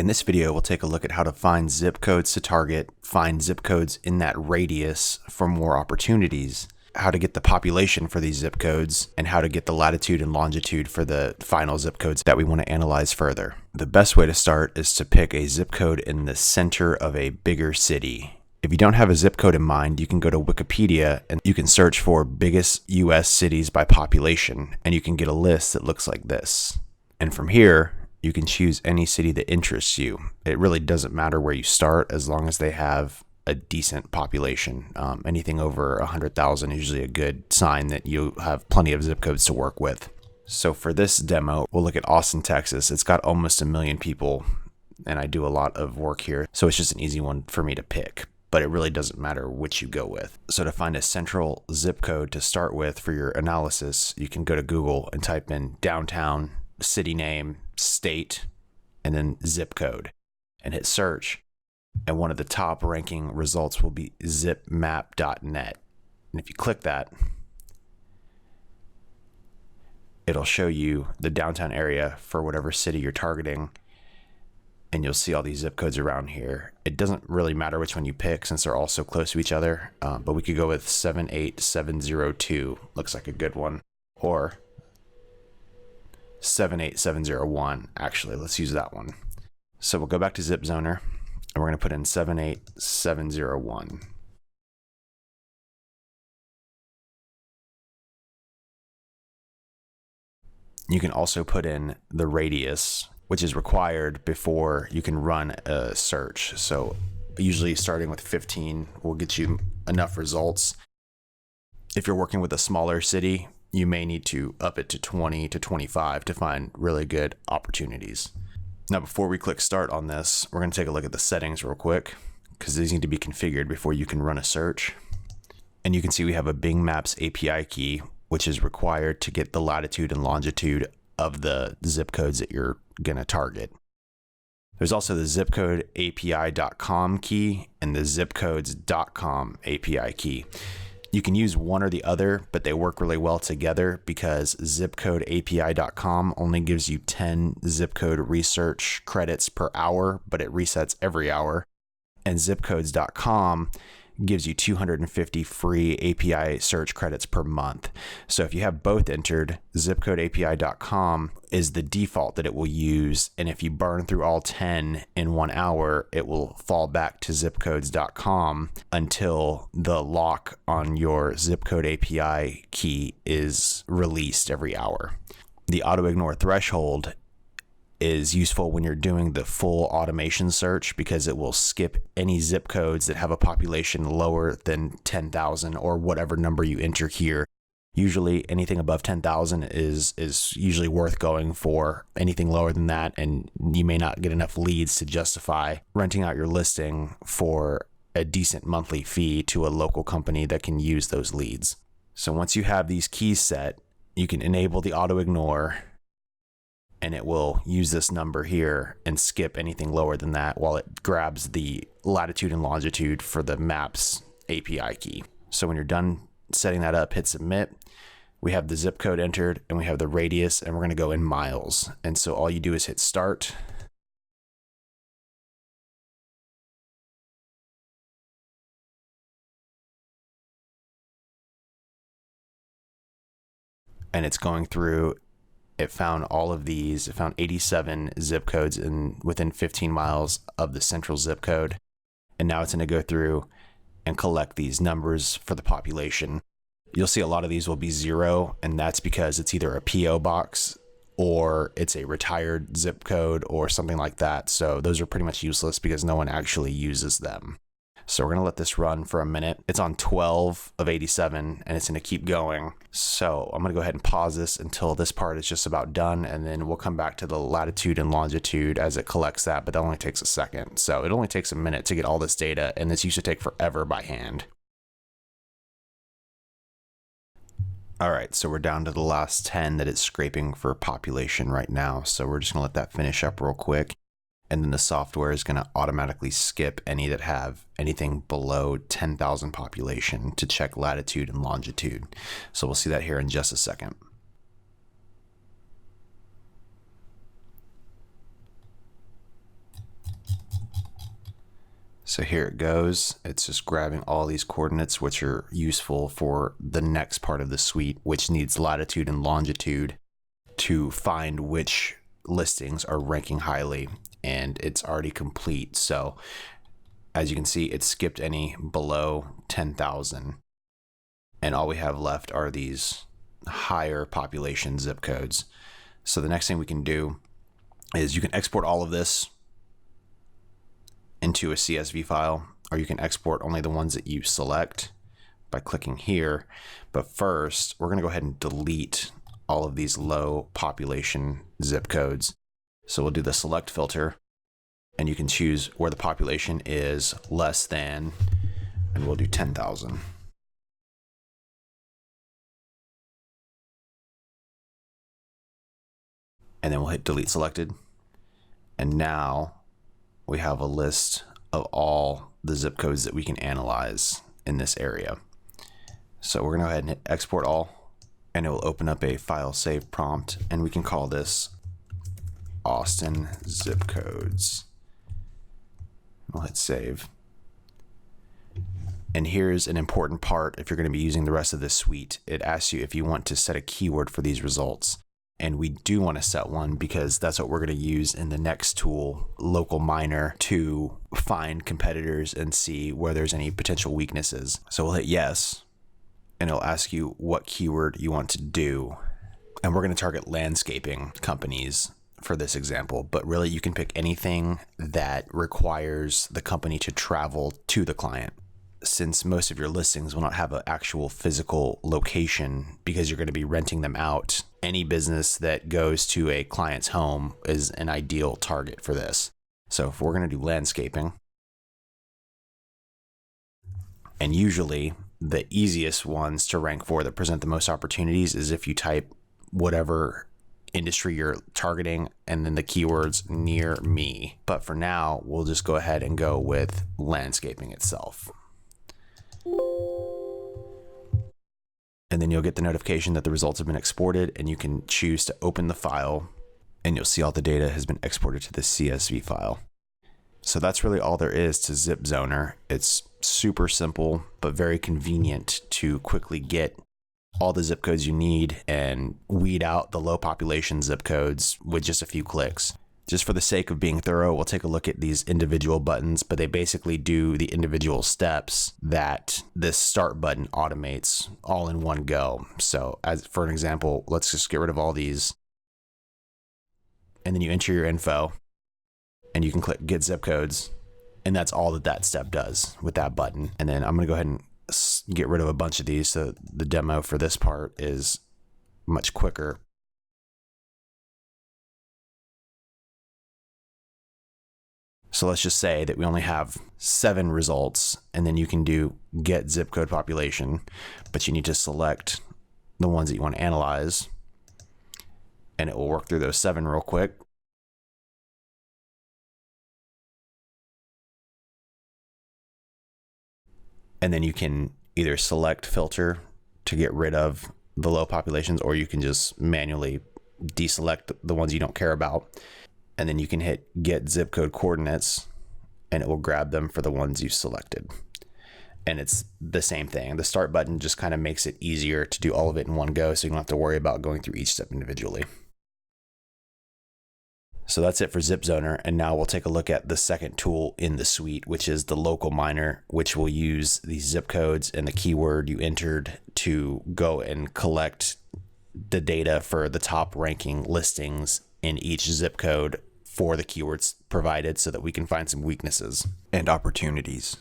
In this video, we'll take a look at how to find zip codes to target, find zip codes in that radius for more opportunities, how to get the population for these zip codes, and how to get the latitude and longitude for the final zip codes that we want to analyze further. The best way to start is to pick a zip code in the center of a bigger city. If you don't have a zip code in mind, you can go to Wikipedia and you can search for biggest US cities by population, and you can get a list that looks like this. And from here, you can choose any city that interests you. It really doesn't matter where you start as long as they have a decent population. Anything over 100,000 is usually a good sign that you have plenty of zip codes to work with. So for this demo, we'll look at Austin, Texas. It's got almost 1 million people, and I do a lot of work here, so it's just an easy one for me to pick. But it really doesn't matter which you go with. So to find a central zip code to start with for your analysis, you can go to Google and type in downtown, city name, state, and then zip code, and hit search. And one of the top ranking results will be zipmap.net. And if you click that, it'll show you the downtown area for whatever city you're targeting. And you'll see all these zip codes around here. It doesn't really matter which one you pick since they're all so close to each other, but we could go with 78702, looks like a good one, or 78701. Actually, let's use that one. So we'll go back to ZipZoner, and we're going to put in 78701. You can also put in the radius, which is required before you can run a search. So usually starting with 15 will get you enough results. If you're working with a smaller city, you may need to up it to 20 to 25 to find really good opportunities. Now, before we click start on this, we're going to take a look at the settings real quick, because these need to be configured before you can run a search. And you can see we have a Bing Maps API key, which is required to get the latitude and longitude of the zip codes that you're going to target. There's also the zipcodeapi.com key and the zipcodes.com API key. You can use one or the other, but they work really well together because zipcodeapi.com only gives you 10 zip code research credits per hour, but it resets every hour. And zipcodes.com gives you 250 free API search credits per month. So if you have both entered, zipcodeapi.com is the default that it will use. And if you burn through all 10 in 1 hour, it will fall back to zipcodes.com until the lock on your zipcode API key is released every hour. The auto ignore threshold is useful when you're doing the full automation search because it will skip any zip codes that have a population lower than 10,000 or whatever number you enter here. Usually anything above 10,000 is usually worth going for. Anything lower than that, and you may not get enough leads to justify renting out your listing for a decent monthly fee to a local company that can use those leads. So once you have these keys set, you can enable the auto ignore, and it will use this number here and skip anything lower than that while it grabs the latitude and longitude for the maps API key. So when you're done setting that up, hit submit. We have the zip code entered and we have the radius, and we're going to go in miles. And so all you do is hit start. And it's going through. It found all of these. It found 87 zip codes within 15 miles of the central zip code. And now it's going to go through and collect these numbers for the population. You'll see a lot of these will be 0, and that's because it's either a PO box or it's a retired zip code or something like that. So those are pretty much useless because no one actually uses them. So we're going to let this run for a minute. It's on 12 of 87, and it's going to keep going. So I'm going to go ahead and pause this until this part is just about done, and then we'll come back to the latitude and longitude as it collects that, but that only takes a second. So it only takes a minute to get all this data, and this used to take forever by hand. All right, so we're down to the last 10 that it's scraping for population right now. So we're just going to let that finish up real quick. And then the software is going to automatically skip any that have anything below 10,000 population to check latitude and longitude. So we'll see that here in just a second. So here it goes. It's just grabbing all these coordinates, which are useful for the next part of the suite, which needs latitude and longitude to find which listings are ranking highly, and it's already complete. So as you can see, it skipped any below 10,000. And all we have left are these higher population zip codes. So the next thing we can do is you can export all of this into a CSV file, or you can export only the ones that you select by clicking here. But first, we're gonna go ahead and delete all of these low population zip codes. So we'll do the select filter, and you can choose where the population is less than, and we'll do 10,000. And then we'll hit delete selected. And now we have a list of all the zip codes that we can analyze in this area. So we're gonna go ahead and hit export all, and it will open up a file save prompt, and we can call this Austin zip codes. We'll hit save. And here's an important part. If you're going to be using the rest of this suite, it asks you if you want to set a keyword for these results. And we do want to set one because that's what we're going to use in the next tool, Local Miner, to find competitors and see where there's any potential weaknesses. So we'll hit yes, and it'll ask you what keyword you want to do. And we're going to target landscaping companies for this example, but really you can pick anything that requires the company to travel to the client. Since most of your listings will not have an actual physical location because you're going to be renting them out, any business that goes to a client's home is an ideal target for this. So if we're going to do landscaping, and usually the easiest ones to rank for that present the most opportunities is if you type whatever industry you're targeting and then the keywords near me. But for now, we'll just go ahead and go with landscaping itself. And then you'll get the notification that the results have been exported, and you can choose to open the file, and you'll see all the data has been exported to the CSV file. So that's really all there is to ZipZoner. It's super simple, but very convenient to quickly get all the zip codes you need and weed out the low population zip codes with just a few clicks. Just for the sake of being thorough, we'll take a look at these individual buttons, but they basically do the individual steps that this start button automates all in one go. So as for an example, let's just get rid of all these. And then you enter your info and you can click get zip codes. And that's all that step does with that button. And then I'm going to go ahead and get rid of a bunch of these. So the demo for this part is much quicker. So let's just say that we only have 7 results, and then you can do get zip code population, but you need to select the ones that you want to analyze, and it will work through those 7 real quick. And then you can either select filter to get rid of the low populations, or you can just manually deselect the ones you don't care about. And then you can hit get zip code coordinates, and it will grab them for the ones you've selected. And it's the same thing. The start button just kind of makes it easier to do all of it in one go, so you don't have to worry about going through each step individually. So that's it for ZipZoner. And now we'll take a look at the second tool in the suite, which is the Local Miner, which will use these zip codes and the keyword you entered to go and collect the data for the top ranking listings in each zip code for the keywords provided, so that we can find some weaknesses and opportunities.